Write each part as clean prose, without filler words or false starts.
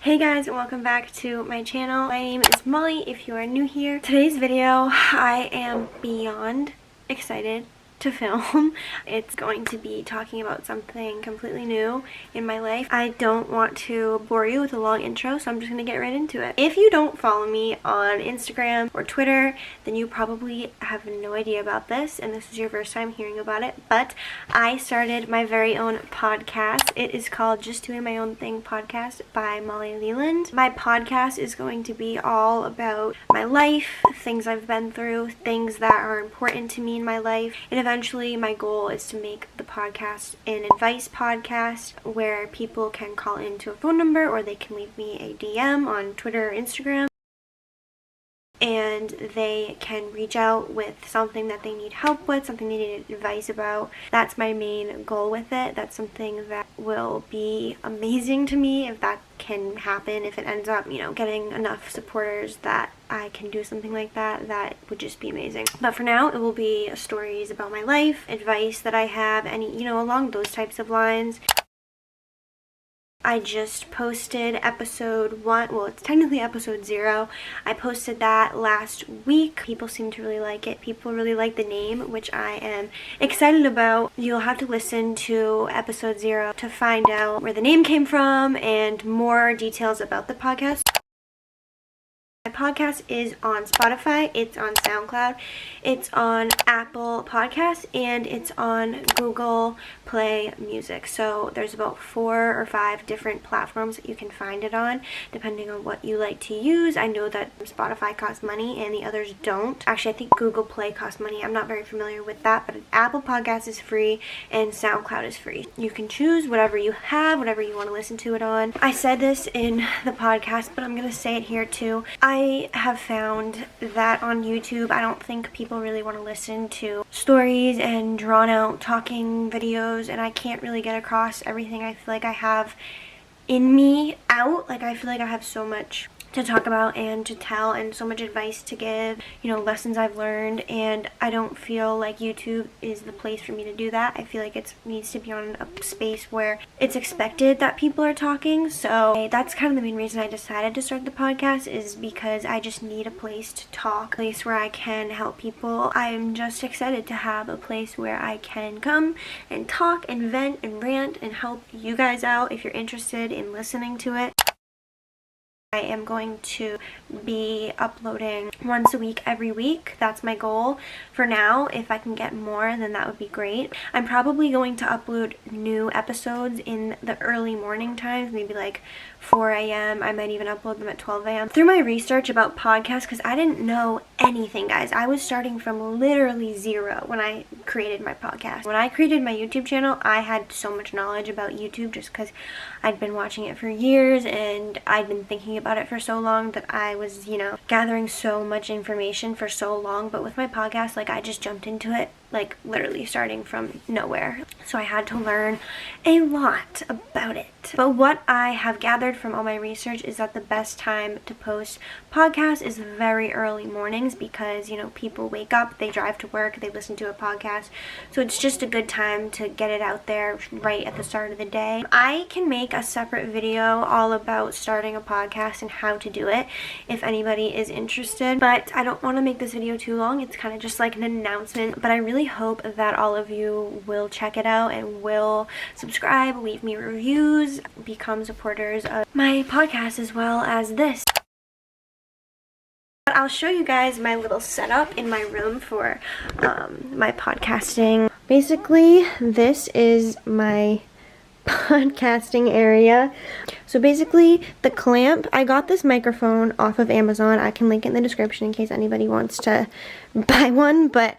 Hey guys, and welcome back to my channel. My name is Molly if you are new here. Today's video, I am beyond excited to film. It's going to be talking about something completely new in my life. I don't want to bore you with a long intro, so I'm just going to get right into it. If you don't follow me on Instagram or Twitter, then you probably have no idea about this, and this is your first time hearing about it, but I started my very own podcast. It is called Just Doing My Own Thing Podcast by Molly Leland. My podcast is going to be all about my life, things I've been through, things that are important to me in my life, and eventually my goal is to make the podcast an advice podcast where people can call into a phone number or they can leave me a DM on Twitter or Instagram, and they can reach out with something that they need help with, something they need advice about. That's my main goal with it. That's something that will be amazing to me if that can happen, if it ends up, getting enough supporters that I can do something like that. That would just be amazing. But for now, it will be stories about my life, advice that I have, any, along those types of lines. I just posted episode 1, well, it's technically episode 0. I posted that last week. People seem to really like it. People really like the name, which I am excited about. You'll have to listen to episode 0 to find out where the name came from and more details about the podcast. My podcast is on Spotify, it's on SoundCloud, it's on Apple Podcasts, and it's on Google Play Music. So there's about 4 or 5 different platforms that you can find it on, depending on what you like to use. I know that Spotify costs money and the others don't. Actually, I think Google Play costs money. I'm not very familiar with that, but Apple Podcasts is free and SoundCloud is free. You can choose whatever you have, whatever you want to listen to it on. I said this in the podcast, but I'm going to say it here too. I have found that on YouTube, I don't think people really want to listen to stories and drawn out talking videos, and I can't really get across everything I feel like I have in me out. Like, I feel like I have so much to talk about and to tell and so much advice to give, lessons I've learned, and I don't feel like YouTube is the place for me to do that. I feel like it needs to be on a space where it's expected that people are talking. So that's kind of the main reason I decided to start the podcast, is because I just need a place to talk, a place where I can help people. I'm just excited to have a place where I can come and talk and vent and rant and help you guys out if you're interested in listening to it. I am going to be uploading once a week every week. That's my goal for now. If I can get more, then that would be great. I'm probably going to upload new episodes in the early morning times, maybe like 4 a.m. I might even upload them at 12 a.m. Through my research about podcasts, because I didn't know anything, guys. I was starting from literally 0 when I created my podcast. When I created my YouTube channel, I had so much knowledge about YouTube just because I'd been watching it for years and I'd been thinking about it for so long that I was, gathering so much information for so long. But with my podcast, I just jumped into it, literally starting from nowhere. So I had to learn a lot about it. But what I have gathered from all my research is that the best time to post podcasts is very early mornings, because, people wake up, they drive to work, they listen to a podcast. So it's just a good time to get it out there right at the start of the day. I can make a separate video all about starting a podcast and how to do it if anybody is interested, but I don't want to make this video too long. It's kind of just like an announcement, but I really hope that all of you will check it out and will subscribe, leave me reviews, become supporters of my podcast as well as this. But I'll show you guys my little setup in my room for my podcasting. Basically, this is my podcasting area. So basically, the clamp, I got this microphone off of Amazon. I can link it in the description in case anybody wants to buy one, but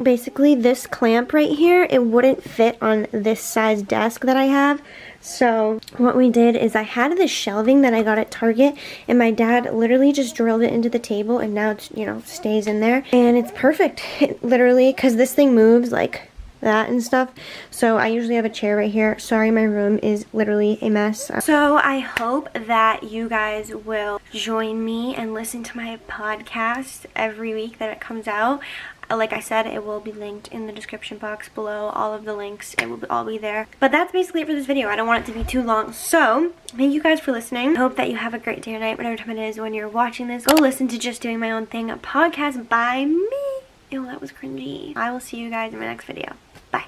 basically this clamp right here, it wouldn't fit on this size desk that I have. So what we did is I had this shelving that I got at Target, and my dad literally just drilled it into the table, and now it's, stays in there, and it's perfect. Literally, because this thing moves like that and stuff. So I usually have a chair right here. Sorry, my room is literally a mess. So I hope that you guys will join me and listen to my podcast every week that it comes out. Like I said, it will be linked in the description box below. All of the links, it will all be there. But that's basically it for this video. I don't want it to be too long. So thank you guys for listening. I hope that you have a great day or night, whatever time it is when you're watching this. Go listen to Just Doing My Own Thing, a podcast by me. Ew, that was cringy. I will see you guys in my next video. Bye.